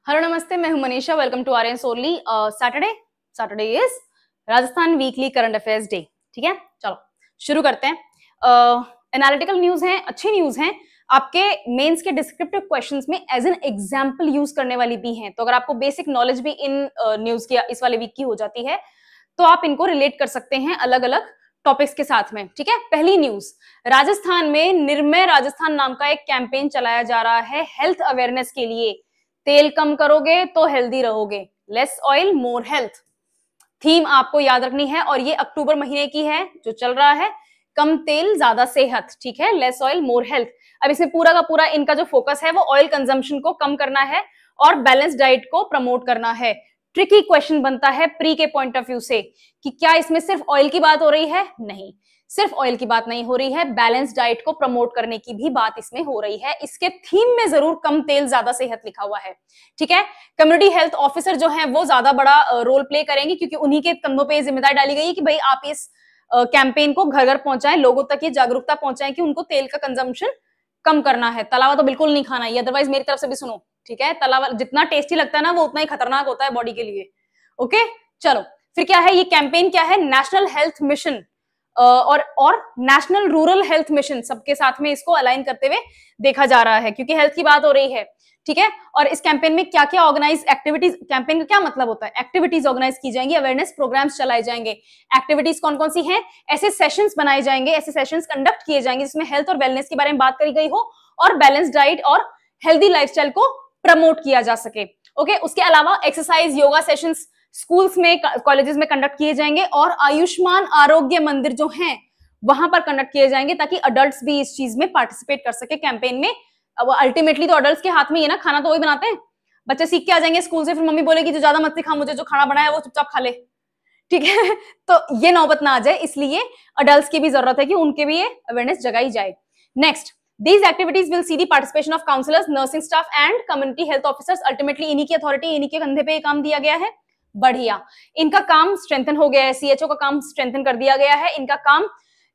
Hello नमस्ते, मैं हूं मनीषा। वेलकम टू आर्यन सोरली। Saturday is Rajasthan weekly current affairs day. ठीक है, चलो शुरू करते हैं। एनालिटिकल न्यूज हैं, अच्छी न्यूज हैं, आपके मेंस के डिस्क्रिप्टिव क्वेश्चंस में एज एन एग्जांपल यूज करने वाली भी हैं। तो अगर आपको बेसिक नॉलेज भी इन न्यूज की इस वाले वीक की हो जाती है तो आप इनको रिलेट कर सकते हैं अलग अलग टॉपिक्स के साथ में। ठीक है, पहली न्यूज, राजस्थान में निर्मय राजस्थान नाम का एक कैंपेन चलाया जा रहा है हेल्थ अवेयरनेस के लिए। तेल कम करोगे तो हेल्दी रहोगे, less oil more health. Theme आपको याद रखनी है और ये अक्टूबर महीने की है जो चल रहा है। कम तेल ज्यादा सेहत, ठीक है, लेस ऑयल मोर हेल्थ। अब इसमें पूरा का पूरा इनका जो फोकस है वो ऑयल कंजम्पशन को कम करना है और बैलेंस डाइट को प्रमोट करना है। ट्रिकी क्वेश्चन बनता है प्री के पॉइंट ऑफ व्यू से कि क्या इसमें सिर्फ ऑयल की बात हो रही है? नहीं, सिर्फ ऑयल की बात नहीं हो रही है, बैलेंस डाइट को प्रमोट करने की भी बात इसमें हो रही है। इसके थीम में जरूर कम तेल ज्यादा सेहत लिखा हुआ है। ठीक है, कम्युनिटी हेल्थ ऑफिसर जो है वो ज्यादा बड़ा रोल प्ले करेंगे क्योंकि उन्हीं के कंधों पे जिम्मेदारी डाली गई है कि भाई आप इस कैंपेन को घर घर पहुंचाएं, लोगों तक ये जागरूकता पहुंचाएं कि उनको तेल का कंजम्पशन कम करना है। तलावा तो बिल्कुल नहीं खाना है, अदरवाइज मेरी तरफ से भी सुनो। ठीक है, तलावा जितना टेस्टी लगता है ना वो उतना ही खतरनाक होता है बॉडी के लिए। ओके, चलो फिर क्या है ये कैंपेन? क्या है? नेशनल हेल्थ मिशन और नेशनल रूरल हेल्थ मिशन, सबके साथ में इसको अलाइन करते हुए देखा जा रहा है क्योंकि हेल्थ की बात हो रही है। ठीक है, और इस कैंपेन में क्या क्या ऑर्गेनाइज एक्टिविटीज, कैंपेन का क्या मतलब होता है? एक्टिविटीज ऑर्गेनाइज की जाएंगी, अवेयरनेस प्रोग्राम्स चलाए जाएंगे। एक्टिविटीज कौन कौन सी हैं? ऐसे सेशंस बनाए जाएंगे, ऐसे सेशंस कंडक्ट किए जाएंगे जिसमें हेल्थ और वेलनेस के बारे में बात करी गई हो और बैलेंस डाइट और हेल्दी लाइफस्टाइल को प्रमोट किया जा सके। ओके, उसके अलावा एक्सरसाइज योगा सेशंस स्कूल्स में, कॉलेजेस में कंडक्ट किए जाएंगे और आयुष्मान आरोग्य मंदिर जो हैं वहां पर कंडक्ट किए जाएंगे ताकि अडल्ट्स भी इस चीज में पार्टिसिपेट कर सके कैंपेन में। अब अल्टीमेटली तो अडल्ट्स के हाथ में ही है ना, खाना तो वही बनाते हैं। बच्चे सीख के आ जाएंगे स्कूल से, फिर मम्मी बोलेगी जो ज्यादा मत सिखा, मुझे जो खाना बनाया वो चुपचाप खा ले। ठीक है तो ये नौबत ना आ जाए, इसलिए अडल्ट्स की भी जरूरत है कि उनके भी ये अवेयरनेस जगाई जाए। Next, these activities will see the participation of counselors, nursing staff and community health officers। Ultimately इन्हीं की अथॉरिटी, इन्हीं के कंधे पे ये काम दिया गया है। बढ़िया, इनका काम स्ट्रेंथन हो गया है, सीएचओ का काम स्ट्रेंथन कर दिया गया है। इनका काम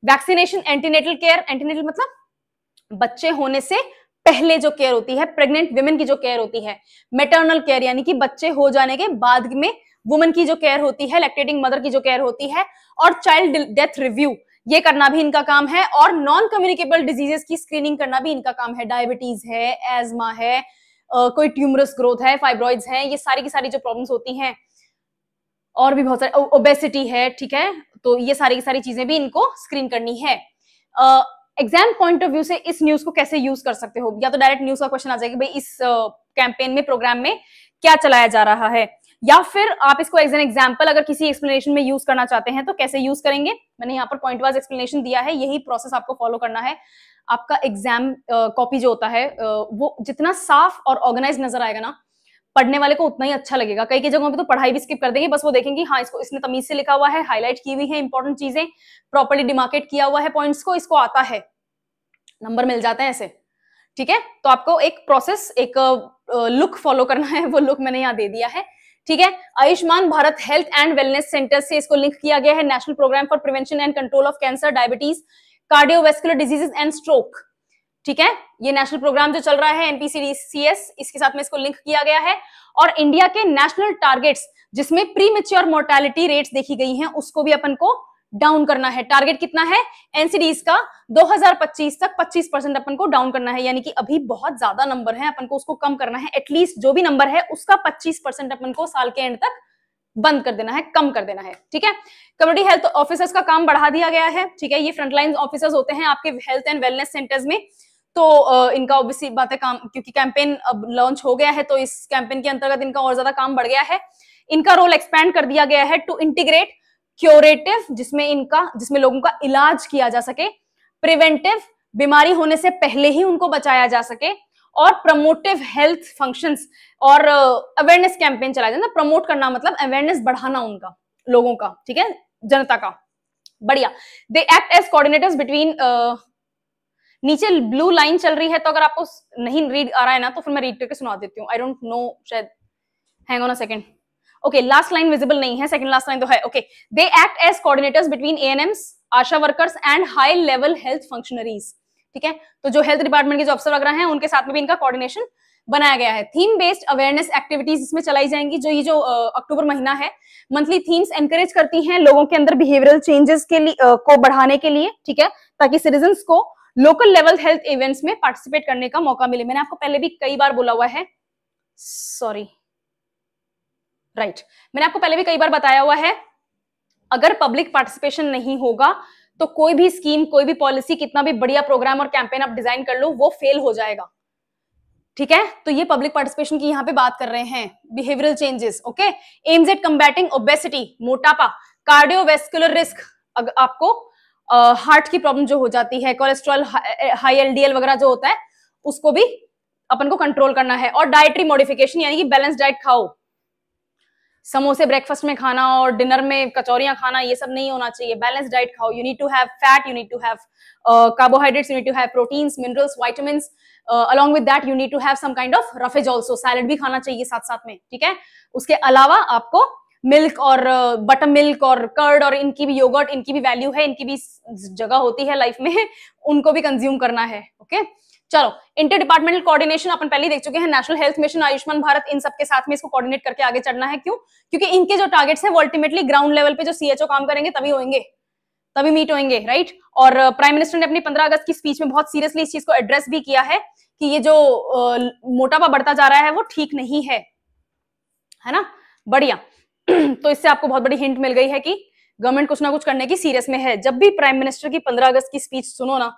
वैक्सीनेशन, एंटीनेटल केयर, एंटीनेटल मतलब बच्चे होने से पहले जो केयर होती है, प्रेग्नेंट विमेन की जो केयर होती है, मैटरनल केयर यानी कि बच्चे हो जाने के बाद में वुमन की जो केयर होती है, लैक्टेटिंग मदर की जो केयर होती है, और चाइल्ड डेथ रिव्यू ये करना भी इनका काम है, और नॉन कम्युनिकेबल डिजीजेस की स्क्रीनिंग करना भी इनका काम है। डायबिटीज है, एजमा है, कोई ट्यूमरस ग्रोथ है, फाइब्रॉइड्स है, ये सारी की सारी जो प्रॉब्लम्स होती हैं, और भी बहुत सारे, ओबेसिटी है। ठीक है, तो ये सारी की सारी चीजें भी इनको स्क्रीन करनी है। एग्जाम पॉइंट ऑफ व्यू से इस न्यूज को कैसे यूज कर सकते हो? या तो डायरेक्ट न्यूज का क्वेश्चन आ जाएगा भाई इस कैंपेन में, प्रोग्राम में क्या चलाया जा रहा है, या फिर आप इसको एज एन एग्जाम्पल अगर किसी एक्सप्लेनेशन में यूज करना चाहते हैं तो कैसे यूज करेंगे। मैंने यहाँ पर पॉइंट वाइज एक्सप्लेनेशन दिया है, यही प्रोसेस आपको फॉलो करना है। आपका एग्जाम कॉपी जो होता है वो जितना साफ और ऑर्गेनाइज नजर आएगा ना, पढ़ने वाले को उतना ही अच्छा लगेगा। कई कई जगहों पे तो पढ़ाई भी स्किप कर देंगे, बस वो देखेंगे हाँ इसको इसने तमीज से लिखा हुआ है, हाईलाइट की हुई है इंपॉर्टेंट चीजें, प्रॉपर्ली डिमार्केट किया हुआ है पॉइंट्स को, इसको आता है, नंबर मिल जाते हैं ऐसे। ठीक है, तो आपको एक प्रोसेस, एक लुक फॉलो करना है, वो लुक मैंने यहाँ दे दिया है। ठीक है, Ayushman Bharat health and wellness centre से इसको लिंक किया गया है, national programme for prevention and control of cancer, diabetes, cardiovascular diseases and stroke. ठीक है, ये नेशनल प्रोग्राम जो चल रहा है एनपीसीडीसीएस, इसके साथ में इसको लिंक किया गया है। और इंडिया के नेशनल टारगेट्स जिसमें प्री मैच्योर मोर्टेलिटी रेट्स देखी गई हैं उसको भी अपन को डाउन करना है। टारगेट कितना है एनसीडीज का? 2025 तक 25% अपन को डाउन करना है, यानी कि अभी बहुत ज्यादा नंबर है, अपन को उसको कम करना है। एटलीस्ट जो भी नंबर है उसका 25% अपन को साल के एंड तक बंद कर देना है, कम कर देना है। ठीक है, कम्युनिटी हेल्थ ऑफिसर्स का काम बढ़ा दिया गया है। ठीक है, ये फ्रंटलाइन ऑफिसर्स होते हैं आपके हेल्थ एंड वेलनेस सेंटर्स में। तो इनका ऑब्वियसली बात है काम, क्योंकि कैंपेन अब लॉन्च हो गया है तो इस कैंपेन के अंतर्गत इनका और ज्यादा काम बढ़ गया है। इनका रोल एक्सपैंड कर दिया गया है टू इंटीग्रेट क्योरेटिव, जिसमें लोगों का इलाज किया जा सके, प्रिवेंटिव, बीमारी होने से पहले ही उनको बचाया जा सके, और प्रमोटिव हेल्थ फंक्शंस और अवेयरनेस कैंपेन चलाया जाए ना। प्रमोट करना मतलब अवेयरनेस बढ़ाना उनका, लोगों का, ठीक है, जनता का। बढ़िया, they act as coordinators between, नीचे ब्लू लाइन चल रही है तो अगर आपको नहीं रीड आ रहा है ना तो फिर मैं रीड करके सुना देती हूँ। आई डोंट नो, शायद hang on a second. Okay, last line visible नहीं है, सेकंड लास्ट लाइन तो है। Okay, they act as coordinators between ANMs, ASHA workers and high level health functionaries. ठीक है, तो जो हेल्थ डिपार्टमेंट के जो अफसर वगैरह हैं उनके साथ में भी इनका कोऑर्डिनेशन बनाया गया है। थीम बेस्ड अवेयरनेस एक्टिविटीज इसमें चलाई जाएंगी। जो ये जो अक्टूबर महीना है, मंथली थीम्स एनकरेज करती हैं लोगों के अंदर बिहेवियरल चेंजेस के लिए को बढ़ाने के लिए, ठीक है, ताकि सिटीजन्स को लोकल लेवल हेल्थ इवेंट्स में पार्टिसिपेट करने का मौका मिले। मैंने आपको पहले भी कई बार बोला हुआ है, मैंने आपको पहले भी कई बार बताया हुआ है, अगर पब्लिक पार्टिसिपेशन नहीं होगा तो कोई भी स्कीम, कोई भी पॉलिसी, कितना भी बढ़िया प्रोग्राम और कैंपेन आप डिजाइन कर लो, वो फेल हो जाएगा। ठीक है, तो ये पब्लिक पार्टिसिपेशन की यहां पे बात कर रहे हैं। Behavioural changes, okay, aims at combating obesity, मोटापा, कार्डियोवैस्कुलर रिस्क, आपको हार्ट की प्रॉब्लम जो हो जाती है, कोलेस्ट्रॉल, हाई एलडीएल वगैरह जो होता है, उसको भी अपन को कंट्रोल करना है। और डाइटरी मॉडिफिकेशन, यानी कि बैलेंस डाइट खाओ। समोसे ब्रेकफास्ट में खाना और डिनर में कचौरियां खाना, ये सब नहीं होना चाहिए। बैलेंस डाइट खाओ। You need to have fat, you need to have carbohydrates, you need to have proteins, minerals, vitamins, along with that you need to have some kind of roughage also, salad भी खाना चाहिए साथ साथ में, ठीक है। उसके अलावा आपको मिल्क और बटर मिल्क और कर्ड और इनकी भी योगर्ट, इनकी भी वैल्यू है, इनकी भी जगह होती है लाइफ में, उनको भी कंज्यूम करना है, ओके। चलो, इंटर डिपार्टमेंटल कोऑर्डिनेशन अपन पहले देख चुके हैं। National health mission, Ayushman Bharat, इन सबके साथ में इसको कोऑर्डिनेट करके आगे चढ़ना है। क्यों? क्योंकि इनके जो टारगेट्स है वो अल्टीमेटली ग्राउंड लेवल पे जो सीएचओ काम करेंगे तभी होंगे, तभी मीट होंगे, राइट। और प्राइम मिनिस्टर ने अपनी 15 अगस्त की स्पीच में बहुत सीरियसली इस चीज को एड्रेस भी किया है कि ये जो मोटापा बढ़ता जा रहा है वो ठीक नहीं है ना। बढ़िया। तो इससे आपको बहुत बड़ी हिंट मिल गई है कि गवर्नमेंट कुछ ना कुछ करने की सीरियस में है। जब भी प्राइम मिनिस्टर की 15 अगस्त की स्पीच सुनो ना,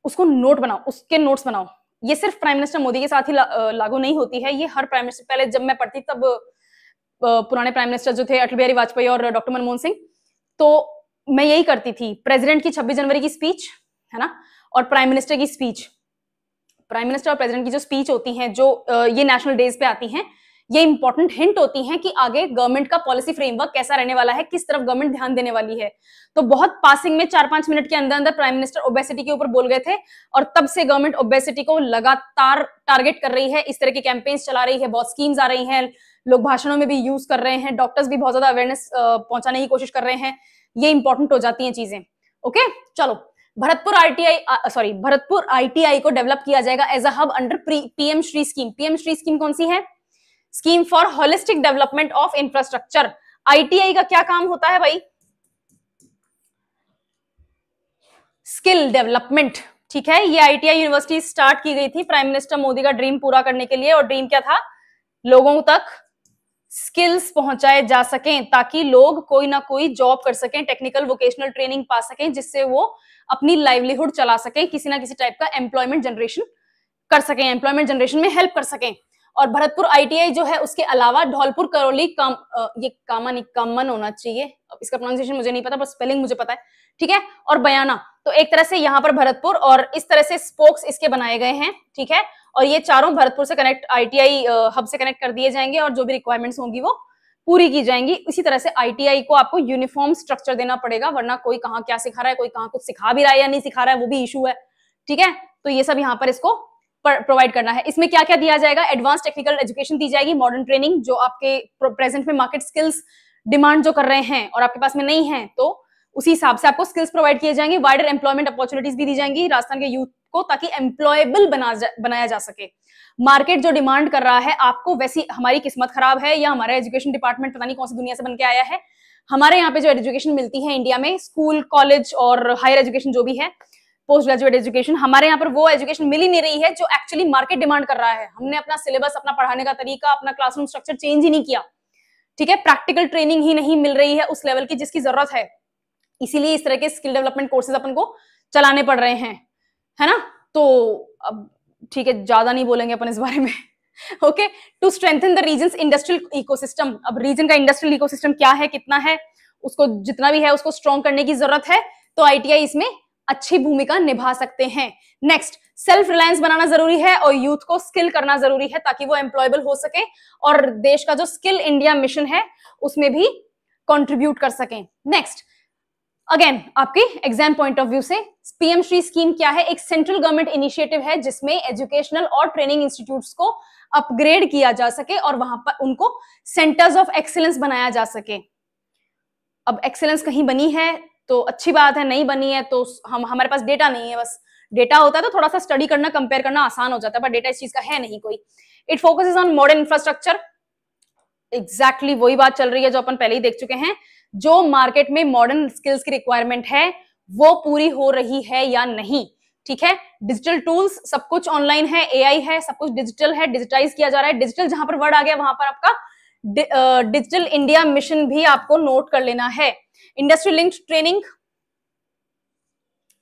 उसको नोट बनाओ, उसके नोट्स बनाओ। ये सिर्फ प्राइम मिनिस्टर मोदी के साथ ही लागू नहीं होती है, ये हर प्राइम मिनिस्टर, पहले जब मैं पढ़ती तब पुराने प्राइम मिनिस्टर जो थे अटल बिहारी वाजपेयी और डॉक्टर मनमोहन सिंह, तो मैं यही करती थी। प्रेसिडेंट की 26 जनवरी की स्पीच है ना, और प्राइम मिनिस्टर की स्पीच, प्राइम मिनिस्टर और प्रेसिडेंट की जो स्पीच होती हैं, जो ये नेशनल डेज पे आती हैं, ये इंपॉर्टेंट हिंट होती हैं कि आगे गवर्नमेंट का पॉलिसी फ्रेमवर्क कैसा रहने वाला है, किस तरफ गवर्नमेंट ध्यान देने वाली है। तो बहुत पासिंग में 4-5 मिनट के अंदर अंदर प्राइम मिनिस्टर ओबेसिटी के ऊपर बोल गए थे, और तब से गवर्नमेंट ओबेसिटी को लगातार टारगेट कर रही है, इस तरह के कैंपेन्स चला रही है, बहुत स्कीम्स आ रही हैं, लोग भाषणों में भी यूज कर रहे हैं, डॉक्टर्स भी बहुत ज्यादा अवेयरनेस पहुंचाने की कोशिश कर रहे हैं। ये इंपॉर्टेंट हो जाती हैं चीजें, ओके। चलो, भरतपुर आईटीआई को डेवलप किया जाएगा as a hub under PM Shri scheme. PM Shri scheme कौन सी है? Scheme for holistic development of infrastructure. ITI का क्या काम होता है भाई? स्किल डेवलपमेंट, ठीक है। ये आईटीआई यूनिवर्सिटी स्टार्ट की गई थी प्राइम मिनिस्टर मोदी का ड्रीम पूरा करने के लिए, और ड्रीम क्या था? लोगों तक स्किल्स पहुंचाए जा सकें, ताकि लोग कोई ना कोई जॉब कर सकें, टेक्निकल वोकेशनल ट्रेनिंग पा सकें, जिससे वो अपनी लाइवलीहुड चला सकें, किसी ना किसी टाइप का एम्प्लॉयमेंट जनरेशन कर सकें, एम्प्लॉयमेंट जनरेशन में हेल्प कर सकें। और भरतपुर आईटीआई जो है, उसके अलावा धौलपुर, करौली, ये कामन होना चाहिए, अब इसका प्रोनाउंसिएशन मुझे नहीं पता, पर स्पेलिंग मुझे पता है, ठीक है, और बयाना। तो एक तरह से यहाँ पर भरतपुर और इस तरह से स्पोक्स इसके बनाए गए हैं, ठीक है। और ये चारों भरतपुर से कनेक्ट, आईटीआई हब से कनेक्ट कर दिए जाएंगे, और जो भी रिक्वायरमेंट्स होंगी वो पूरी की जाएंगी। इसी तरह से आईटीआई को आपको यूनिफॉर्म स्ट्रक्चर देना पड़ेगा, वरना कोई कहाँ क्या सिखा रहा है, कोई कहाँ कुछ सिखा भी रहा है या नहीं सिखा रहा है, वो भी इशू है, ठीक है। तो ये सब यहाँ पर इसको प्रोवाइड करना है। इसमें क्या क्या दिया जाएगा? एडवांस टेक्निकल एजुकेशन दी जाएगी, मॉडर्न ट्रेनिंग, जो आपके प्रेजेंट में मार्केट स्किल्स डिमांड जो कर रहे हैं और आपके पास में नहीं है, तो उसी हिसाब से आपको स्किल्स प्रोवाइड किए जाएंगे। वाइडर एम्प्लॉयमेंट अपॉर्चुनिटीज भी दी जाएंगी राजस्थान के यूथ को, ताकि एम्प्लॉयबल बनाया जा सके। मार्केट जो डिमांड कर रहा है आपको, वैसी हमारी किस्मत खराब है या हमारा एजुकेशन डिपार्टमेंट पता नहीं कौन सी दुनिया से बन के आया है। हमारे यहाँ पे जो एजुकेशन मिलती है इंडिया में, स्कूल, कॉलेज और हायर एजुकेशन जो भी है, पोस्ट ग्रेजुएट एजुकेशन, हमारे यहाँ पर वो एजुकेशन मिल ही नहीं रही है जो एक्चुअली मार्केट डिमांड कर रहा है। हमने अपना सिलेबस, अपना पढ़ाने का तरीका, अपना क्लासरूम स्ट्रक्चर चेंज ही नहीं किया, ठीक है। प्रैक्टिकल ट्रेनिंग ही नहीं मिल रही है उस लेवल की जिसकी जरूरत है, इसीलिए इस तरह के स्किल डेवलपमेंट कोर्सेज अपन को चलाने पड़ रहे हैं, है ना। तो अब ठीक है, ज्यादा नहीं बोलेंगे अपन इस बारे में, okay. To strengthen the region's industrial ecosystem. अब रीजन का इंडस्ट्रियल इकोसिस्टम क्या है, कितना है, उसको जितना भी है उसको स्ट्रॉन्ग करने की जरूरत है, तो आईटीआई इसमें अच्छी भूमिका निभा सकते हैं। नेक्स्ट, सेल्फ रिलायंस बनाना जरूरी है और यूथ को स्किल करना जरूरी है, ताकि वो एम्प्लॉयबल हो सके और देश का जो स्किल इंडिया मिशन है उसमें भी कंट्रीब्यूट कर सकें। नेक्स्ट, अगेन आपके एग्जाम पॉइंट ऑफ व्यू से, पीएम श्री स्कीम क्या है? एक सेंट्रल गवर्नमेंट इनिशिएटिव है जिसमें एजुकेशनल और ट्रेनिंग इंस्टीट्यूट्स को अपग्रेड किया जा सके और वहां पर उनको सेंटर्स ऑफ एक्सीलेंस बनाया जा सके। अब एक्सीलेंस कहीं बनी है तो अच्छी बात है, नहीं बनी है तो हमारे पास डेटा नहीं है, बस डेटा होता है तो थोड़ा सा स्टडी करना, कंपेयर करना आसान हो जाता है, पर डेटा इस चीज का है नहीं कोई। It focuses on modern infrastructure, exactly वही बात चल रही है जो अपन पहले ही देख चुके हैं। जो मार्केट में मॉडर्न स्किल्स की रिक्वायरमेंट है वो पूरी हो रही है या नहीं, ठीक है। डिजिटल टूल्स, सब कुछ ऑनलाइन है, एआई है, सब कुछ डिजिटल है, डिजिटाइज किया जा रहा है। डिजिटल जहां पर वर्ड आ गया वहां पर आपका डिजिटल इंडिया मिशन भी आपको नोट कर लेना है। इंडस्ट्री लिंक्ड ट्रेनिंग,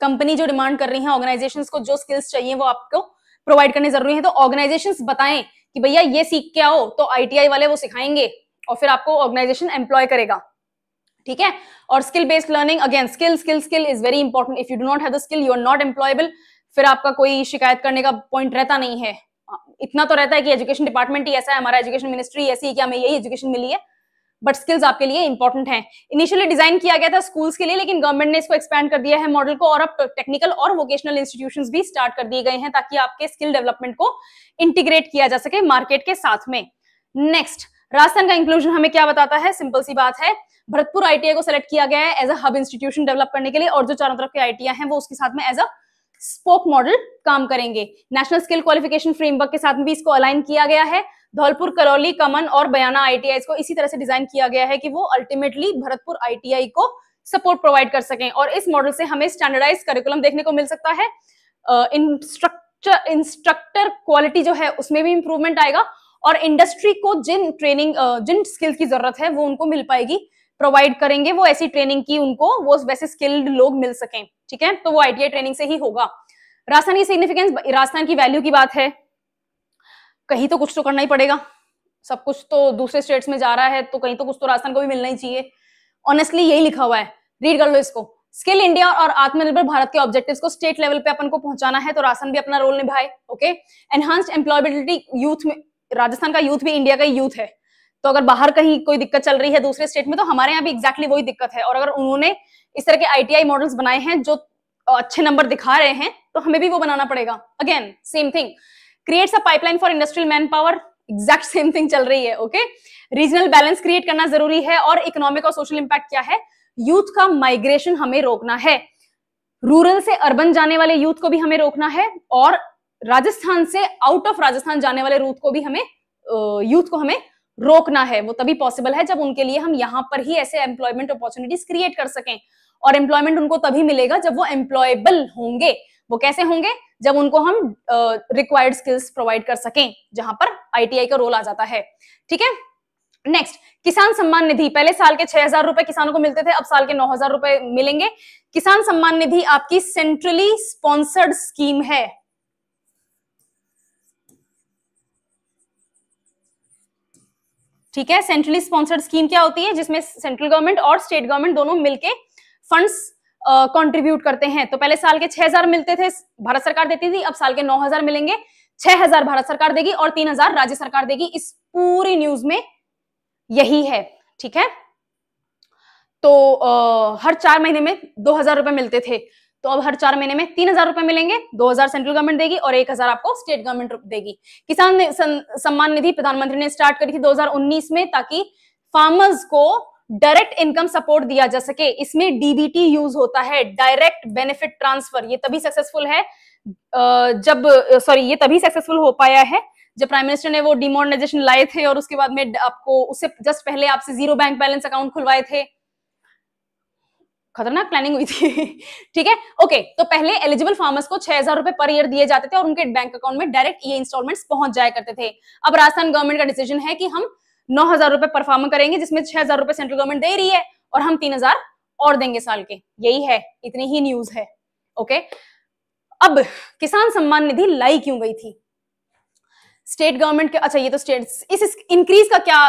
कंपनी जो डिमांड कर रही है ऑर्गेनाइजेशंस को, जो स्किल्स चाहिए वो आपको प्रोवाइड करने जरूरी है। तो ऑर्गेनाइजेशंस बताएं कि भैया ये सीख के आओ, तो आईटीआई वाले वो सिखाएंगे और फिर आपको ऑर्गेनाइजेशन एम्प्लॉय करेगा, ठीक है। और skill based learning, again skill skill skill is very important. If you do not have the skill you are not employable. फिर आपका कोई शिकायत करने का पॉइंट रहता नहीं है। इतना तो रहता है कि एजुकेशन डिपार्टमेंट ही ऐसा है, हमारा एजुकेशन मिनिस्ट्री ऐसी है कि हमें यही एजुकेशन मिली है, बट स्किल्स आपके लिए इंपॉर्टेंट है। इनिशियली डिजाइन किया गया था स्कूल्स के लिए, लेकिन गवर्नमेंट ने इसको एक्सपैंड कर दिया है मॉडल को, और अब टेक्निकल और वोकेशनल इंस्टीट्यूशंस भी स्टार्ट कर दिए गए हैं ताकि आपके स्किल डेवलपमेंट को इंटीग्रेट किया जा सके मार्केट के साथ में। नेक्स्ट, राजस्थान का इंक्लूजन हमें क्या बताता है? सिंपल सी बात है, भरतपुर आईटीआई को सेलेक्ट किया गया है as a hub institution develop करने के लिए, और जो चारों तरफ के आईटीआई हैं वो उसके साथ में एज अ स्पोक मॉडल काम करेंगे। नेशनल स्किल क्वालिफिकेशन फ्रेमवर्क के साथ भी इसको अलाइन किया गया है। धौलपुर, करौली, कमन और बयाना आईटीआई को इसी तरह से डिजाइन किया गया है कि वो अल्टीमेटली भरतपुर आईटीआई को सपोर्ट प्रोवाइड कर सकें, और इस मॉडल से हमें स्टैंडर्डाइज करिकुलम देखने को मिल सकता है। इंस्ट्रक्टर क्वालिटी जो है उसमें भी इंप्रूवमेंट आएगा, और इंडस्ट्री को जिन ट्रेनिंग जिन स्किल की जरूरत है वो उनको मिल पाएगी, प्रोवाइड करेंगे वो ऐसी ट्रेनिंग की उनको वो वैसे स्किल्ड लोग मिल सकें, ठीक है। तो वो आईटीआई ट्रेनिंग से ही होगा। राजस्थान की सिग्निफिकेंस, राजस्थान की वैल्यू की बात है, कहीं तो कुछ तो करना ही पड़ेगा, सब कुछ तो दूसरे स्टेट्स में जा रहा है तो कहीं तो कुछ तो राजस्थान को भी मिलना ही चाहिए। ऑनेस्टली यही लिखा हुआ है, रीड कर लो इसको। स्किल इंडिया और आत्मनिर्भर भारत के ऑब्जेक्टिव्स को स्टेट लेवल पे अपन को पहुंचाना है, तो राजस्थान भी अपना रोल निभाए, ओके। एनहांस्ड एम्प्लॉयबिलिटी यूथ में, राजस्थान का यूथ भी इंडिया का यूथ है, तो अगर बाहर कहीं कोई दिक्कत चल रही है दूसरे स्टेट में, तो हमारे यहाँ भी एग्जैक्टली वही दिक्कत है, और अगर उन्होंने इस तरह के आईटीआई मॉडल्स बनाए हैं जो अच्छे नंबर दिखा रहे हैं, तो हमें भी वो बनाना पड़ेगा। Again same thing, creates a pipeline for industrial man power, exact same thing चल रही है, ओके। रीजनल बैलेंस क्रिएट करना जरूरी है, और इकोनॉमिक और सोशल इंपैक्ट क्या है? यूथ का माइग्रेशन हमें रोकना है, रूरल से अर्बन जाने वाले यूथ को भी हमें रोकना है, और राजस्थान से आउट ऑफ राजस्थान जाने वाले यूथ को हमें रोकना है। वो तभी पॉसिबल है जब उनके लिए हम यहाँ पर ही ऐसे एम्प्लॉयमेंट अपॉर्चुनिटीज क्रिएट कर सकें, और एम्प्लॉयमेंट उनको तभी मिलेगा जब वो एम्प्लॉयबल होंगे। वो कैसे होंगे? जब उनको हम रिक्वायर्ड स्किल्स प्रोवाइड कर सकें, जहां पर आईटीआई का रोल आ जाता है, ठीक है। नेक्स्ट, किसान सम्मान निधि, पहले साल के 6,000 रुपए किसानों को मिलते थे, अब साल के 9,000 रुपए मिलेंगे। किसान सम्मान निधि आपकी सेंट्रली स्पॉन्सर्ड स्कीम है, ठीक है। सेंट्रली स्पॉन्सर्ड स्कीम क्या होती है? जिसमें सेंट्रल गवर्नमेंट और स्टेट गवर्नमेंट दोनों मिलके फंड्स कंट्रीब्यूट करते हैं। तो पहले साल के 6,000 मिलते थे, भारत सरकार देती थी, अब साल के 9,000 मिलेंगे। 6,000 भारत सरकार देगी और 3,000 राज्य सरकार देगी। इस पूरी न्यूज में यही है, ठीक है। तो हर 4 महीने में 2,000 रुपए मिलते थे, तो अब हर 4 महीने में 3,000 रुपए मिलेंगे। 2,000 सेंट्रल गवर्नमेंट देगी और 1,000 आपको स्टेट गवर्नमेंट देगी। किसान सम्मान निधि प्रधानमंत्री ने स्टार्ट करी थी 2019 में, ताकि फार्मर्स को डायरेक्ट इनकम सपोर्ट दिया जा सके। इसमें डीबीटी यूज होता है, डायरेक्ट बेनिफिट ट्रांसफर। ये तभी सक्सेसफुल है ये तभी सक्सेसफुल हो पाया है जब प्राइम मिनिस्टर ने वो डिमोनेटाइजेशन लाए थे, और उसके बाद में आपको उससे जस्ट पहले आपसे 0 बैंक बैलेंस अकाउंट खुलवाए थे। खतरनाक प्लानिंग हुई थी ठीक है, ओके। तो पहले एलिजिबल फार्मर्स को 6,000 रुपए पर ईयर दिए जाते थे और उनके बैंक अकाउंट में डायरेक्ट ये इंस्टॉलमेंट्स पहुंच जाया करते थे। अब राजस्थान गवर्नमेंट का डिसीजन है कि हम 9,000 रुपए पर फार्मर करेंगे, जिसमें 6,000 रुपए सेंट्रल गवर्नमेंट दे रही है और हम 3,000 और देंगे साल के। यही है, इतनी ही न्यूज है, ओके। अब किसान सम्मान निधि लाई क्यों गई थी? स्टेट गवर्नमेंट के, अच्छा ये तो स्टेट, इस इंक्रीज का क्या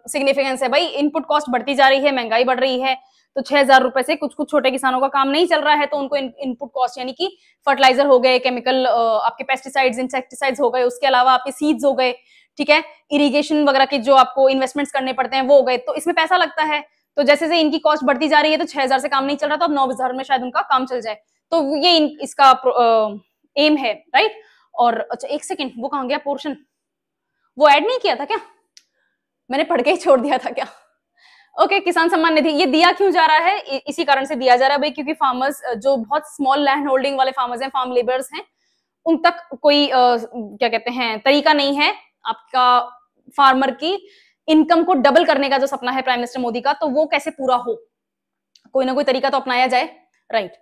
सिग्निफिकेंस है भाई? इनपुट कॉस्ट बढ़ती जा रही है, महंगाई बढ़ रही है, तो 6,000 रुपए से कुछ कुछ छोटे किसानों का काम नहीं चल रहा है, तो उनको इनपुट कॉस्ट यानी कि फर्टिलाइजर हो गए, केमिकल आपके पेस्टिसाइड्स इंसेक्टिसाइड्स हो गए, उसके अलावा आपके सीड्स हो गए, ठीक है, इरिगेशन वगैरह के जो आपको इन्वेस्टमेंट्स करने पड़ते हैं वो हो गए, तो इसमें पैसा लगता है। तो जैसे जैसे इनकी कॉस्ट बढ़ती जा रही है, तो 6,000 से काम नहीं चल रहा, तो अब 9,000 में शायद उनका काम चल जाए। तो ये इसका एम है, राइट। और अच्छा एक सेकेंड, वो कहाँ गया पोर्शन? वो ऐड नहीं किया था क्या? मैंने पढ़ के ही छोड़ दिया था क्या? ओके, किसान सम्मान निधि ये दिया क्यों जा रहा है? इसी कारण से दिया जा रहा है भाई, क्योंकि फार्मर्स जो बहुत स्मॉल लैंड होल्डिंग वाले फार्मर्स हैं, फार्म लेबर्स हैं, उन तक कोई क्या कहते हैं तरीका नहीं है आपका फार्मर की इनकम को डबल करने का जो सपना है प्राइम मिनिस्टर मोदी का, तो वो कैसे पूरा हो, कोई ना कोई तरीका तो अपनाया जाए, right.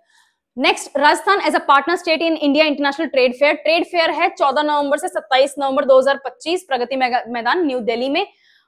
Next, Rajasthan as a partner state in India international trade fair. Trade fair है 14 नवंबर से 27 नवंबर 2025 प्रगति मैदान न्यू दिल्ली में,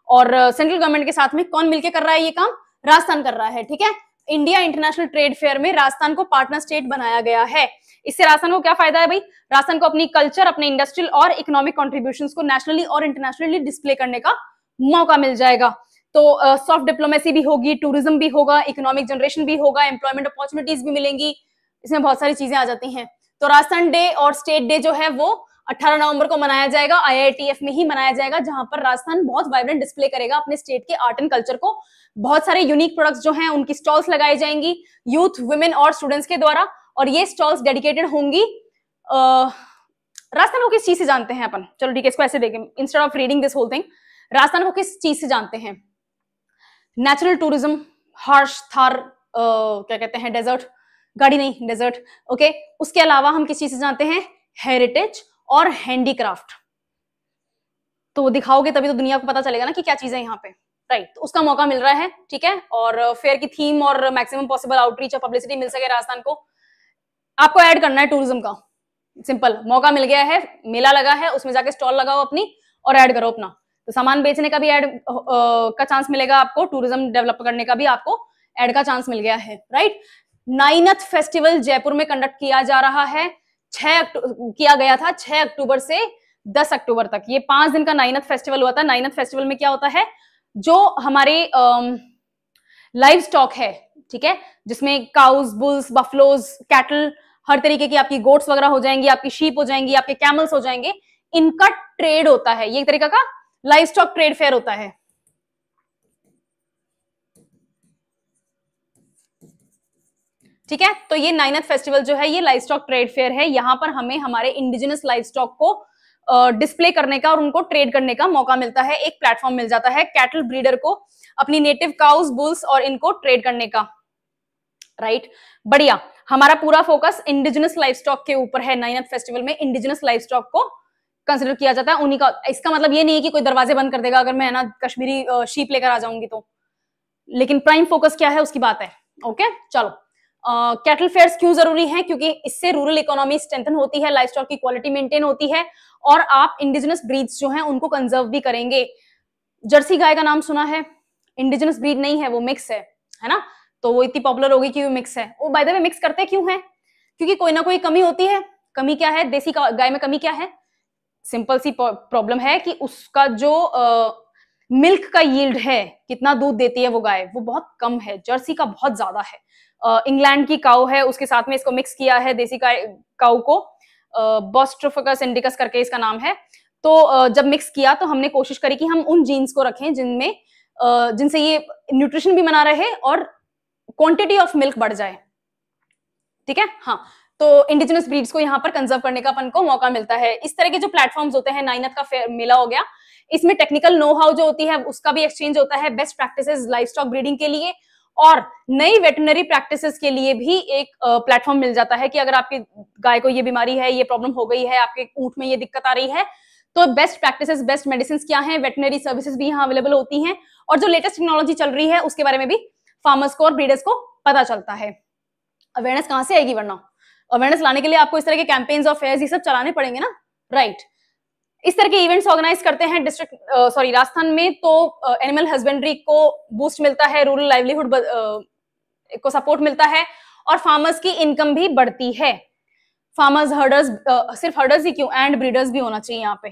और सेंट्रल गवर्नमेंट के साथ में कौन मिलकर कर रहा है ये काम? राजस्थान कर रहा है, ठीक है। इंडिया इंटरनेशनल ट्रेड फेयर में राजस्थान को पार्टनर स्टेट बनाया गया है। इससे राजस्थान को क्या फायदा है भाई? राजस्थान को अपनी कल्चर, अपने इंडस्ट्रियल और इकोनॉमिक कॉन्ट्रीब्यूशंस को नेशनली और इंटरनेशनली डिस्प्ले करने का मौका मिल जाएगा। तो सॉफ्ट डिप्लोमेसी भी होगी, टूरिज्म भी होगा, इकोनॉमिक जनरेशन भी होगा, एम्प्लॉयमेंट अपॉर्चुनिटीज भी मिलेंगी, इसमें बहुत सारी चीजें आ जाती हैं। तो राजस्थान डे और स्टेट डे जो है वो 18 नवंबर को मनाया जाएगा, IITF में ही मनाया जाएगा, जहां पर राजस्थान बहुत वाइब्रेंट डिस्प्ले करेगा अपने स्टेट के आर्ट एंड कल्चर को। बहुत सारे यूनिक प्रोडक्ट्स जो हैं उनकी स्टॉल्स लगाई जाएंगी यूथ, वुमेन और स्टूडेंट्स के द्वारा, और ये स्टॉल्स डेडिकेटेड होंगी। राजस्थान को किस चीज से जानते हैं अपन? चलो ठीक है, इसको ऐसे देखें, instead of reading this whole thing, Rajasthan को किस चीज से जानते हैं? नेचुरल टूरिज्म, हर्ष थार क्या कहते हैं, डेजर्ट, गाड़ी नहीं डेजर्ट, ओके। उसके अलावा हम किस चीज से जानते हैं? हेरिटेज और हैंडीक्राफ्ट। तो वो दिखाओगे तभी तो दुनिया को पता चलेगा ना कि क्या चीज है यहाँ पे, राइट। तो उसका मौका मिल रहा है, ठीक है। और फेयर की थीम और मैक्सिमम पॉसिबल आउटरीच और पब्लिसिटी मिल सके राजस्थान को, आपको ऐड करना है टूरिज्म का। सिंपल, मौका मिल गया है, मेला लगा है, उसमें जाके स्टॉल लगाओ अपनी और ऐड करो अपना, तो सामान बेचने का भी ऐड का चांस मिलेगा आपको, टूरिज्म डेवलप करने का भी आपको ऐड का चांस मिल गया है, राइट। नाइनथ फेस्टिवल जयपुर में कंडक्ट किया जा रहा है, किया गया था 6 अक्टूबर से 10 अक्टूबर तक, ये 5 दिन का नाइनथ फेस्टिवल हुआ था। नाइनथ फेस्टिवल में क्या होता है? जो हमारे लाइव स्टॉक है, ठीक है, जिसमें काउस, बुल्स, बफलोज, कैटल, हर तरीके की आपकी गोट्स वगैरह हो जाएंगी, आपकी शीप हो जाएंगी, आपके कैमल्स हो जाएंगे, इनका ट्रेड होता है। ये एक तरीका का लाइव स्टॉक ट्रेड फेयर होता है, ठीक है। तो ये नाइनथ फेस्टिवल जो है ये लाइव स्टॉक ट्रेड फेयर है, यहां पर हमें हमारे इंडिजिनस लाइव स्टॉक को डिस्प्ले करने का और उनको ट्रेड करने का मौका मिलता है, एक प्लेटफॉर्म मिल जाता है कैटल ब्रीडर को अपनी नेटिव काउस, बुल्स और इनको ट्रेड करने का, राइट। बढ़िया, हमारा पूरा फोकस इंडिजिनस लाइव स्टॉक के ऊपर है। नाइनथ फेस्टिवल में इंडिजिनस लाइव स्टॉक को कंसिडर किया जाता है, उन्हीं का। इसका मतलब ये नहीं है कि कोई दरवाजे बंद कर देगा अगर मैं ना कश्मीरी शीप लेकर आ जाऊंगी तो, लेकिन प्राइम फोकस क्या है उसकी बात है, ओके। चलो, कैटल फेयर्स क्यों जरूरी हैं? क्योंकि इससे रूरल इकोनॉमी स्ट्रेंथन होती है, लाइव स्टॉक की क्वालिटी मेंटेन होती है, और आप इंडिजिनस ब्रीड्स जो हैं उनको कंजर्व भी करेंगे। जर्सी गाय का नाम सुना है? इंडिजिनस ब्रीड नहीं है, वो मिक्स है ना, तो वो इतनी पॉपुलर होगी कि वो मिक्स है। वो बाय द वे मिक्स करते क्यों है? क्योंकि कोई ना कोई कमी होती है। कमी क्या है? देसी गाय में कमी क्या है? सिंपल सी प्रॉब्लम है कि उसका जो मिल्क का यील्ड है, कितना दूध देती है वो गाय, वो बहुत कम है। जर्सी का बहुत ज्यादा है। इंग्लैंड की काऊ है, उसके साथ में इसको मिक्स किया है देसी काऊ को, बॉस्ट्रोफिकस इंडिकस करके इसका नाम है। तो जब मिक्स किया तो हमने कोशिश करी कि हम उन जीन्स को रखें जिनसे ये न्यूट्रिशन भी बना रहे और क्वांटिटी ऑफ मिल्क बढ़ जाए, ठीक है। हाँ, तो इंडिजिनस ब्रीड्स को यहाँ पर कंजर्व करने का अपन को मौका मिलता है। इस तरह के जो प्लेटफॉर्म्स होते हैं, नाइनथ का मेला हो गया, इसमें टेक्निकल नो हाउ जो होती है उसका भी एक्सचेंज होता है, best practices live stock breeding के लिए और नई वेटरनरी प्रैक्टिसेस के लिए भी एक प्लेटफॉर्म मिल जाता है कि अगर आपकी गाय को ये बीमारी है, ये प्रॉब्लम हो गई है, आपके ऊंट में ये दिक्कत आ रही है, तो बेस्ट प्रैक्टिसेस, बेस्ट मेडिसिन क्या है, वेटरनरी सर्विसेज भी यहाँ अवेलेबल होती हैं, और जो लेटेस्ट टेक्नोलॉजी चल रही है उसके बारे में भी फार्मर्स को और ब्रीडर्स को पता चलता है। अवेयरनेस कहाँ से आएगी? वरना अवेयरनेस लाने के लिए आपको इस तरह के कैंपेन्स और फेयर्स ये सब चलाने पड़ेंगे ना, राइट। इस तरह के इवेंट्स ऑर्गेनाइज करते हैं राजस्थान में, तो एनिमल हस्बेंड्री को बूस्ट मिलता है, रूरल लाइवलीहुड को सपोर्ट मिलता है, और फार्मर्स की इनकम भी बढ़ती है। फार्मर्स, हर्डर्स, सिर्फ हर्डर्स ही क्यों, एंड ब्रीडर्स भी होना चाहिए यहाँ पे,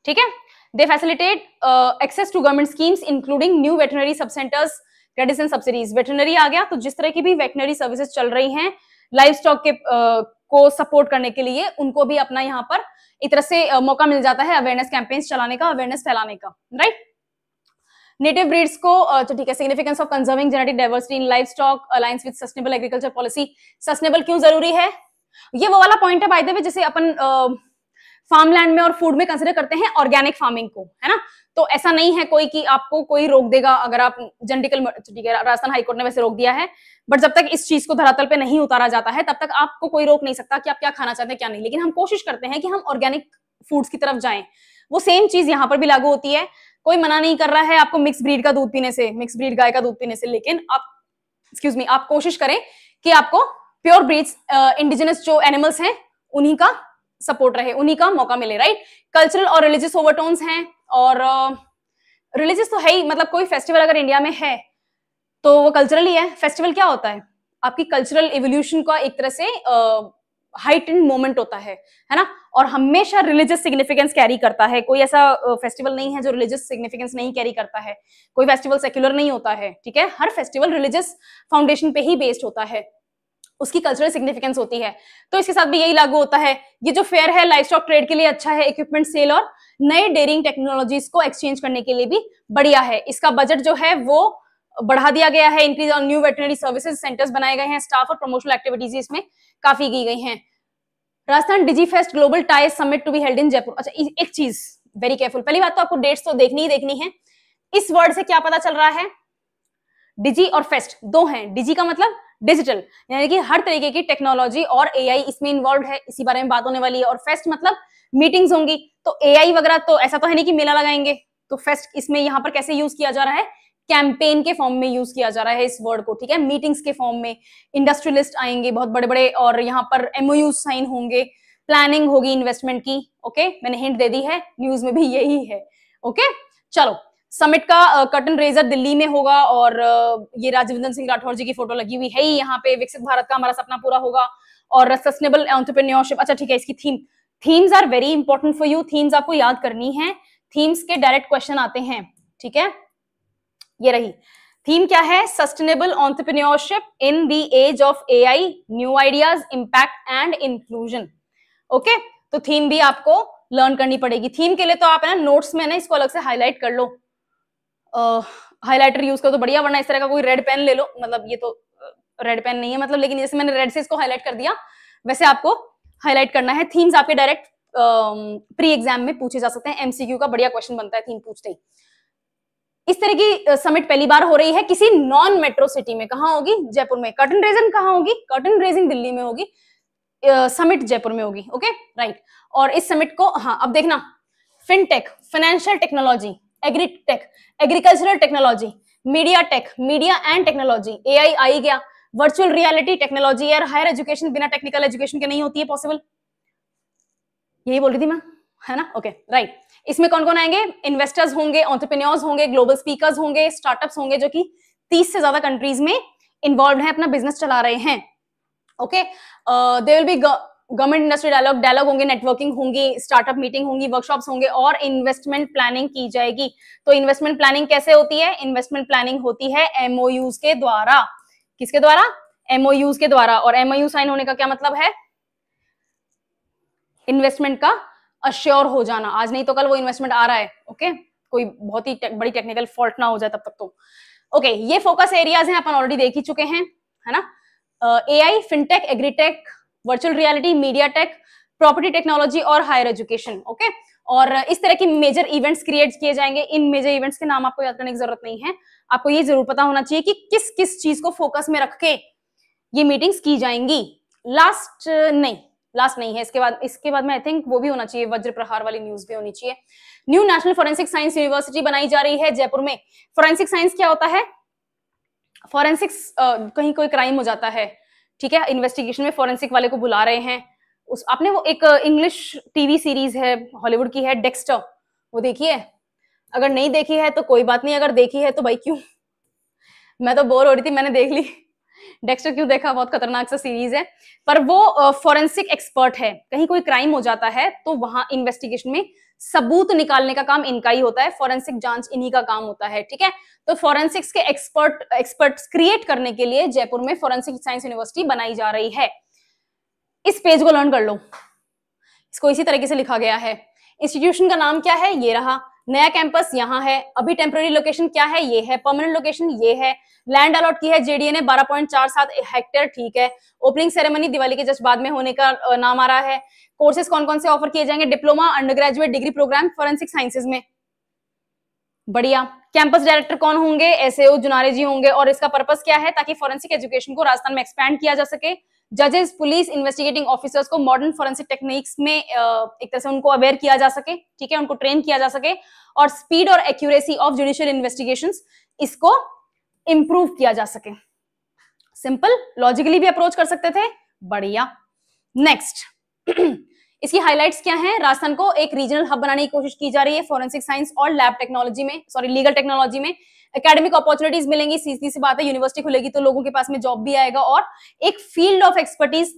ठीक है। They facilitate access to government schemes including new veterinary sub centres, credits and subsidies. Veterinary आ गया, तो जिस तरह की भी वेटरनरी सर्विसेज चल रही हैं लाइव स्टॉक के को सपोर्ट करने के लिए, उनको भी अपना यहाँ पर एक तरह से मौका मिल जाता है अवेयरनेस कैंपेन्स चलाने का, अवेयरनेस फैलाने का, राइट। नेटिव ब्रीड्स को, तो ठीक है, significance of conserving genetic diversity in live stock, alliance with sustainable agriculture policy. Sustainable क्यों जरूरी है? ये वो वाला पॉइंट है बाय द वे, जैसे अपन फार्मलैंड में और फूड में कंसिडर करते हैं ऑर्गेनिक फार्मिंग को, है ना। तो ऐसा नहीं है कोई कि आपको कोई रोक देगा अगर आप जेनेटिकल, ठीक है, राजस्थान हाईकोर्ट ने वैसे रोक दिया है, बट जब तक इस चीज को धरातल पे नहीं उतारा जाता है तब तक आपको कोई रोक नहीं सकता कि आप क्या खाना चाहते हैं क्या नहीं। लेकिन हम कोशिश करते हैं कि हम ऑर्गेनिक फूड्स की तरफ जाएं। वो सेम चीज यहाँ पर भी लागू होती है। कोई मना नहीं कर रहा है आपको मिक्स ब्रीड का दूध पीने से, मिक्स ब्रीड गाय का दूध पीने से, लेकिन आप एक्सक्यूज मी, आप कोशिश करें कि आपको प्योर ब्रीड्स, इंडिजिनस जो एनिमल्स हैं उन्हीं का सपोर्ट रहे, उन्हीं का मौका मिले, राइट। कल्चरल और रिलीजियस ओवरटोन्स हैं, और रिलीजियस तो है ही, मतलब कोई फेस्टिवल अगर इंडिया में है तो वो कल्चरल ही है। फेस्टिवल क्या होता है, आपकी कल्चरल इवोल्यूशन का एक तरह से हाइटेंड मोमेंट होता है ना, और हमेशा रिलीजियस सिग्निफिकेंस कैरी करता है। कोई ऐसा फेस्टिवल नहीं है जो रिलीजियस सिग्निफिकेंस नहीं कैरी करता है। कोई फेस्टिवल सेक्युलर नहीं होता है, ठीक है। हर फेस्टिवल रिलीजियस फाउंडेशन पे ही बेस्ड होता है, उसकी कल्चरल सिग्निफिकेंस होती है। तो इसके साथ भी यही लागू होता है। ये जो फेयर है लाइफ स्टॉक ट्रेड के लिए अच्छा है, इक्विपमेंट सेल और नए डेयरिंग टेक्नोलॉजीज को एक्सचेंज करने के लिए भी बढ़िया है। इसका बजट जो है वो बढ़ा दिया गया है, increase on new veterinary services centres बनाए गए हैं, स्टाफ और प्रमोशनल एक्टिविटीज इसमें काफी की गई हैं। Rajasthan DigiFest global ties summit to be held in Jaipur. अच्छा, एक चीज वेरी केयरफुल, पहली बात तो आपको डेट्स तो देखनी ही देखनी है। इस वर्ड से क्या पता चल रहा है, डिजी और फेस्ट दो हैं। डिजी का मतलब डिजिटल, यानी कि हर तरीके की टेक्नोलॉजी और एआई इसमें इन्वॉल्व है, इसी बारे में बात होने वाली है। और फेस्ट मतलब मीटिंग्स होंगी, तो एआई वगैरह तो ऐसा तो है नहीं कि मेला लगाएंगे। तो फेस्ट इसमें यहाँ पर कैसे यूज किया जा रहा है, कैंपेन के फॉर्म में यूज किया जा रहा है इस वर्ड को, ठीक है। मीटिंग्स के फॉर्म में इंडस्ट्रियलिस्ट आएंगे बहुत बड़े बड़े, और यहाँ पर एमओयू साइन होंगे, प्लानिंग होगी इन्वेस्टमेंट की। ओके, मैंने हिंट दे दी है, न्यूज में भी यही है। ओके, चलो, समिट का कर्टन रेजर दिल्ली में होगा, और ये राजवर्धन सिंह राठौर जी की फोटो लगी हुई है ही यहाँ पे। विकसित भारत का हमारा सपना पूरा होगा, और सस्टेनेबल एंटरप्रेन्योरशिप। अच्छा ठीक है, इसकी themes are very important for you. Themes आपको याद करनी है, थीम्स के डायरेक्ट क्वेश्चन आते हैं, ठीक है। ये रही थीम, क्या है, sustainable entrepreneurship in the age of AI, new ideas, impact and inclusion. Okay, तो थीम भी आपको लर्न करनी पड़ेगी। थीम के लिए तो आप है ना नोट्स में ना इसको अलग से हाईलाइट कर लो, हाइलाइटर यूज करो तो बढ़िया, वरना इस तरह का कोई रेड पेन ले लो। मतलब ये तो रेड पेन नहीं है मतलब, लेकिन जैसे मैंने रेड से इसको हाईलाइट कर दिया वैसे आपको हाईलाइट करना है। थीम्स आपके डायरेक्ट प्री एग्जाम में पूछे जा सकते हैं, एमसीक्यू का बढ़िया क्वेश्चन बनता है थीम पूछते ही। इस तरह की समिट पहली बार हो रही है किसी नॉन मेट्रो सिटी में। कहाँ होगी, जयपुर में। कर्टन रेजिंग कहाँ होगी, कर्टन रेजिंग दिल्ली में होगी, समिट जयपुर में होगी। Okay, right. और इस समिट को, हाँ अब देखना, fintech, financial technology, agritech, agricultural technology, media tech, media and technology, AI आई गया, वर्चुअल रियलिटी टेक्नोलॉजी। यार हायर एजुकेशन बिना टेक्निकल एजुकेशन के नहीं होती है पॉसिबल, यही बोल रही थी मैं, है ना। Okay, right. इसमें कौन कौन आएंगे, इन्वेस्टर्स होंगे, एंटरप्रेन्योर्स होंगे, ग्लोबल स्पीकर्स होंगे, स्टार्टअप्स होंगे जो कि 30 से ज्यादा कंट्रीज में इन्वॉल्व हैं, अपना बिजनेस चला रहे हैं। Okay, there will be government industry dialogue होंगे, नेटवर्किंग होंगी, स्टार्टअप मीटिंग होंगी, वर्कशॉप्स होंगे, और इन्वेस्टमेंट प्लानिंग की जाएगी। तो इन्वेस्टमेंट प्लानिंग कैसे होती है, इन्वेस्टमेंट प्लानिंग होती है एमओयूज के द्वारा। किसके द्वारा, एमओयूज के द्वारा। और एमओयू साइन होने का क्या मतलब है, इन्वेस्टमेंट का अश्योर हो जाना। आज नहीं तो कल वो इन्वेस्टमेंट आ रहा है। ओके, कोई बहुत ही बड़ी टेक्निकल फॉल्ट ना हो जाए तब तक तो। ओके, ये फोकस एरियाज हैं, अपन ऑलरेडी देख ही चुके हैं, है ना। AI, fintech, agritech, virtual reality, media take, property technology और हायर एजुकेशन। ओके, और इस तरह की मेजर इवेंट्स क्रिएट किए जाएंगे। इन मेजर इवेंट्स के नाम आपको याद करने की जरूरत नहीं है, आपको ये जरूर पता होना चाहिए कि किस किस चीज को फोकस में रख के ये मीटिंग्स की जाएंगी। लास्ट नहीं है, इसके बाद में आई थिंक वो भी होना चाहिए, वज्र प्रहार वाली न्यूज भी होनी चाहिए। New national forensic science university बनाई जा रही है जयपुर में। फॉरेंसिक साइंस क्या होता है, फॉरेंसिक्स कहीं कोई क्राइम हो जाता है, ठीक है, इन्वेस्टिगेशन में फॉरेंसिक वाले को बुला रहे हैं। आपने वो एक इंग्लिश टीवी सीरीज है हॉलीवुड की है, डेक्स्टर, वो देखी है? अगर नहीं देखी है तो कोई बात नहीं, अगर देखी है तो भाई क्यों, मैं तो बोर हो रही थी, मैंने देख ली। डेक्स्टर क्यों देखा, बहुत खतरनाक सा सीरीज है। पर वो फॉरेंसिक एक्सपर्ट है, कहीं कोई क्राइम हो जाता है तो वहां इन्वेस्टिगेशन में सबूत निकालने का काम इनका ही होता है, फॉरेंसिक जांच इन्हीं का काम होता है, ठीक है। तो फॉरेंसिक्स के एक्सपर्ट्स क्रिएट करने के लिए जयपुर में फॉरेंसिक साइंस यूनिवर्सिटी बनाई जा रही है। इस पेज को लर्न कर लो, इसको इसी तरीके से लिखा गया है। इंस्टीट्यूशन का नाम क्या है, ये रहा, नया कैंपस यहाँ है, अभी टेम्पररी लोकेशन क्या है, ये है, परमानेंट लोकेशन ये है, लैंड अलॉट की है जेडीए ने 12.47 हेक्टेयर, ठीक है। ओपनिंग सेरेमनी दिवाली के जस्ट बाद में होने का नाम आ रहा है। कोर्सेज कौन कौन से ऑफर किए जाएंगे, diploma, undergraduate, degree programme forensic sciences में, बढ़िया। कैंपस डायरेक्टर कौन होंगे, एसएओ जुनारे जी होंगे, और इसका पर्पस क्या है, ताकि फॉरेंसिक एजुकेशन को राजस्थान में एक्सपैंड किया जा सके। जजेस, पुलिस, इन्वेस्टिगेटिंग ऑफिसर्स को मॉडर्न फॉरेंसिक टेक्निक्स में एक तरह से उनको अवेयर किया जा सके, ठीक है, उनको ट्रेन किया जा सके, और स्पीड और एक्यूरेसी ऑफ जुडिशियल इन्वेस्टिगेशंस इसको इंप्रूव किया जा सके। सिंपल, लॉजिकली भी अप्रोच कर सकते थे, बढ़िया। नेक्स्ट इसकी हाइलाइट्स क्या हैं, राजस्थान को एक रीजनल हब बनाने की कोशिश की जा रही है फॉरेंसिक साइंस और लैब टेक्नोलॉजी में, सॉरी लीगल टेक्नोलॉजी में। एकेडमिक अपॉर्चुनिटीज मिलेंगी, सीधी सी बात है, यूनिवर्सिटी खुलेगी तो लोगों के पास में जॉब भी आएगा और एक फील्ड ऑफ एक्सपर्टीज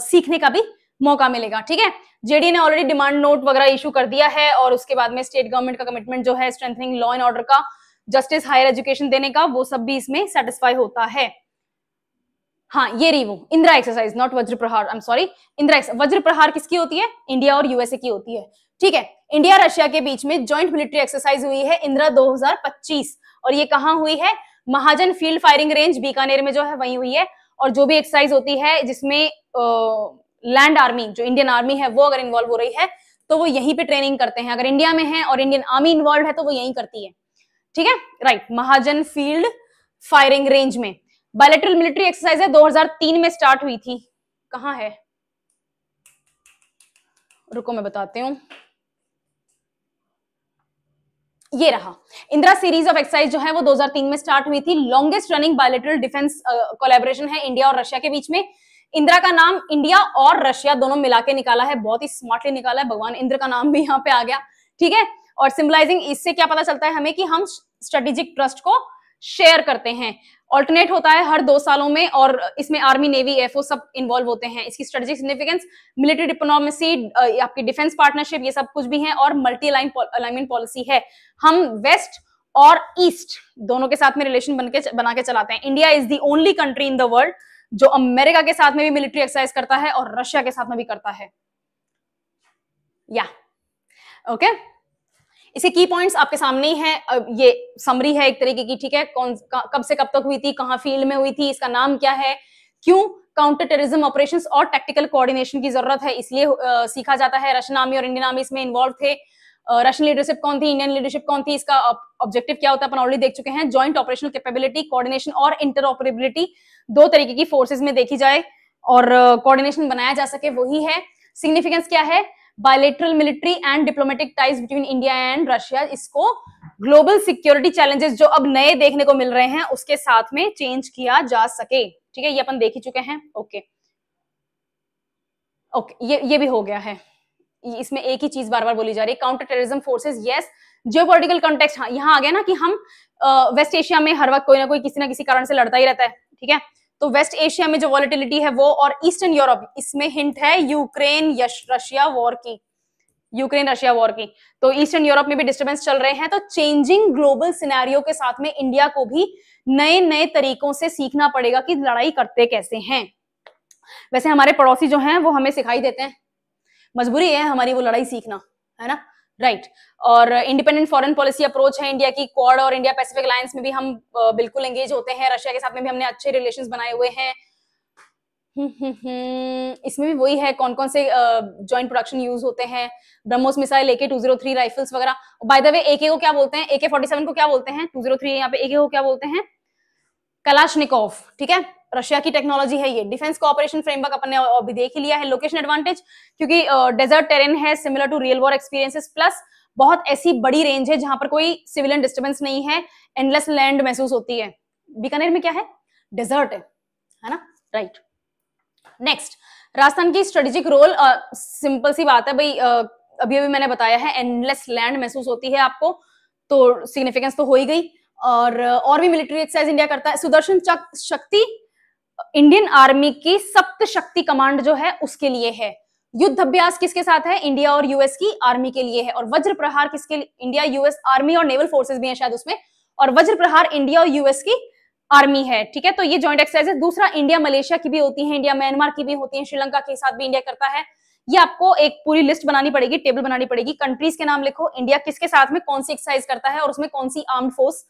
सीखने का भी मौका मिलेगा, ठीक है। जेडीए ने ऑलरेडी डिमांड नोट वगैरह इशू कर दिया है, और उसके बाद में स्टेट गवर्नमेंट का कमिटमेंट जो है स्ट्रेंथनिंग लॉ एंड ऑर्डर का, जस्टिस, हायर एजुकेशन देने का, वो सब भी इसमें सेटिस्फाई होता है। हाँ, ये रही वो इंदिरा एक्सरसाइज, नॉट वज्र प्रहार, आई एम सॉरी, इंदिरा वज्र प्रहार किसकी होती है, इंडिया और यूएसए की होती है, ठीक है। इंडिया रशिया के बीच में जॉइंट मिलिट्री एक्सरसाइज हुई है इंदिरा 2025, और ये कहां हुई है, महाजन फील्ड फायरिंग रेंज बीकानेर में जो है वहीं हुई है। और जो भी एक्सरसाइज होती है जिसमें लैंड आर्मी, जो इंडियन आर्मी है वो अगर इन्वॉल्व हो रही है तो वो यहीं पे ट्रेनिंग करते हैं, अगर इंडिया में है और इंडियन आर्मी इन्वॉल्व है तो वो यहीं करती है, ठीक है, राइट। महाजन फील्ड फायरिंग रेंज में बायलैटरल मिलिट्री एक्सरसाइज है, 2003 में स्टार्ट हुई थी, कहां है, रुको मैं बताती हूँ, ये रहा। इंदिरा सीरीज ऑफ एक्सरसाइज जो है वो 2003 में स्टार्ट हुई थी, longest running bilateral defence collaboration है इंडिया और रशिया के बीच में। इंदिरा का नाम इंडिया और रशिया दोनों मिला के निकाला है, बहुत ही स्मार्टली निकाला है, भगवान इंद्र का नाम भी यहाँ पे आ गया, ठीक है। और सिंबलाइजिंग, इससे क्या पता चलता है हमें कि हम स्ट्रेटेजिक ट्रस्ट को शेयर करते हैं। ऑल्टरनेट होता है हर 2 सालों में, और इसमें आर्मी, नेवी, एफओ सब इन्वॉल्व होते हैं। इसकी स्ट्रेटेजिक सिग्निफिकेंस, मिलिट्री डिप्लोमेसी, आपकी डिफेंस पार्टनरशिप, ये सब कुछ भी है, और मल्टी अलाइनमेंट पॉलिसी है। हम वेस्ट और ईस्ट दोनों के साथ में रिलेशन बना के चलाते हैं। India is the only country in the world जो अमेरिका के साथ में भी मिलिट्री एक्सरसाइज करता है और रशिया के साथ में भी करता है, या ओके। इसके की पॉइंट्स आपके सामने ही है, ये समरी है एक तरीके की, ठीक है। कब से कब तक हुई थी, कहां फील्ड में हुई थी, इसका नाम क्या है, क्यों काउंटर टेररिज्म ऑपरेशंस और टैक्टिकल कोऑर्डिनेशन की जरूरत है, इसलिए सीखा जाता है। रशियन आर्मी और इंडियन आर्मी इसमें इन्वॉल्व थे। रशियन लीडरशिप कौन थी, इंडियन लीडरशिप कौन थी, इसका ऑब्जेक्टिव क्या होता है अपन ऑलरेडी देख चुके हैं। जॉइंट ऑपरेशनल कैपेबिलिटी, कोऑर्डिनेशन और इंटरऑपरेबिलिटी, 2 तरीके की फोर्सेज में देखी जाए और कोऑर्डिनेशन बनाया जा सके, वही है। सिग्निफिकेंस क्या है, bilateral military and diplomatic ties between India and Russia, इसको ग्लोबल सिक्योरिटी चैलेंजेस जो अब नए देखने को मिल रहे हैं उसके साथ में चेंज किया जा सके, ठीक है। ये अपन देख ही चुके हैं, ओके ओके, ये भी हो गया है। इसमें एक ही चीज बार बार बोली जा रही है, counter terrorism forces, yes. Geopolitical context, हाँ, यहाँ आ गया ना कि हम वेस्ट एशिया में हर वक्त कोई ना कोई किसी ना किसी कारण से लड़ता ही रहता है, ठीक है। तो वेस्ट एशिया में जो वॉलेटिलिटी है वो, और ईस्टर्न यूरोप, इसमें हिंट है यूक्रेन रशिया वॉर की, यूक्रेन रशिया वॉर की। तो ईस्टर्न यूरोप में भी डिस्टर्बेंस चल रहे हैं, तो चेंजिंग ग्लोबल सिनेरियो के साथ में इंडिया को भी नए नए तरीकों से सीखना पड़ेगा कि लड़ाई करते कैसे हैं। वैसे हमारे पड़ोसी जो हैं वो हमें सिखाई देते हैं, मजबूरी है हमारी वो लड़ाई सीखना, है ना, राइट। और इंडिपेंडेंट फॉरेन पॉलिसी अप्रोच है इंडिया की, क्वाड और इंडिया पैसिफिक अलायंस में भी हम बिल्कुल एंगेज होते हैं, रशिया के साथ में भी हमने अच्छे रिलेशंस बनाए हुए हैं। इसमें भी वही है, कौन कौन से जॉइंट प्रोडक्शन यूज होते हैं, ब्रह्मोस मिसाइल, AK-203 राइफल्स वगैरह। बाय द वे AK को क्या बोलते हैं, AK-47 को क्या बोलते हैं, 203 यहाँ पे AK को क्या बोलते हैं, कलाशनिकोव, ठीक है। रशिया की टेक्नोलॉजी है ये। डिफेंस कोऑपरेशन फ्रेमवर्क अपन ने अभी देख ही लिया है। लोकेशन एडवांटेज, क्योंकि डेजर्ट टेरेन है, similar to real war experiences, plus बहुत ऐसी बड़ी रेंज है जहां पर कोई सिविलियन डिस्टर्बेंस नहीं है, एंडलेस लैंड महसूस होती है। बीकानेर में क्या है, डेजर्ट है ना, राइट। नेक्स्ट, राजस्थान की स्ट्रेटेजिक रोल, सिंपल सी बात है भाई, अभी अभी मैंने बताया है, एंडलेस लैंड महसूस होती है आपको, तो सिग्निफिकेंस तो हो ही गई। और भी मिलिट्री एक्सरसाइज इंडिया करता है। सुदर्शन चक्र शक्ति इंडियन आर्मी की सप्त शक्ति कमांड जो है उसके लिए है। युद्ध अभ्यास किसके साथ है, इंडिया और यूएस की आर्मी के लिए है। और वज्र प्रहार किसके लिए, इंडिया, यूएस आर्मी और नेवल फोर्सेस भी है शायद उसमें, और वज्र प्रहार इंडिया और यूएस की आर्मी है, ठीक है। तो ये जॉइंट एक्सरसाइज है। दूसरा, इंडिया मलेशिया की भी होती है, इंडिया म्यांमार की भी होती है, श्रीलंका के साथ भी इंडिया करता है। ये आपको एक पूरी लिस्ट बनानी पड़ेगी, टेबल बनानी पड़ेगी। कंट्रीज के नाम लिखो, इंडिया किसके साथ में कौन सी एक्सरसाइज करता है और उसमें कौन सी आर्म्ड फोर्स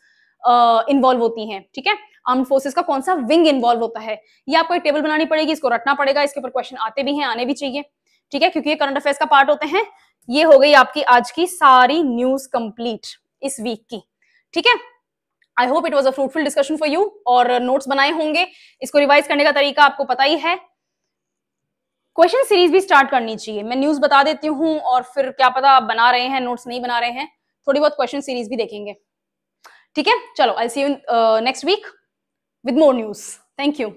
इन्वॉल्व होती हैं, ठीक है, आर्म्ड फोर्सेस का कौन सा विंग इन्वॉल्व होता है, ये आपको एक टेबल बनानी पड़ेगी, इसको रटना पड़ेगा, इसके ऊपर क्वेश्चन आते भी हैं, आने भी चाहिए, ठीक है, क्योंकि ये करंट अफेयर्स का पार्ट होते हैं। ये हो गई आपकी आज की सारी न्यूज कंप्लीट इस वीक की, ठीक है। I hope it was a fruitful discussion for you, और नोट्स बनाए होंगे, इसको रिवाइज करने का तरीका आपको पता ही है। क्वेश्चन सीरीज भी स्टार्ट करनी चाहिए, मैं न्यूज बता देती हूँ और फिर क्या पता आप बना रहे हैं, नोट्स नहीं बना रहे हैं, थोड़ी बहुत क्वेश्चन सीरीज भी देखेंगे, ठीक है। चलो, I see you next week with more news. Thank you.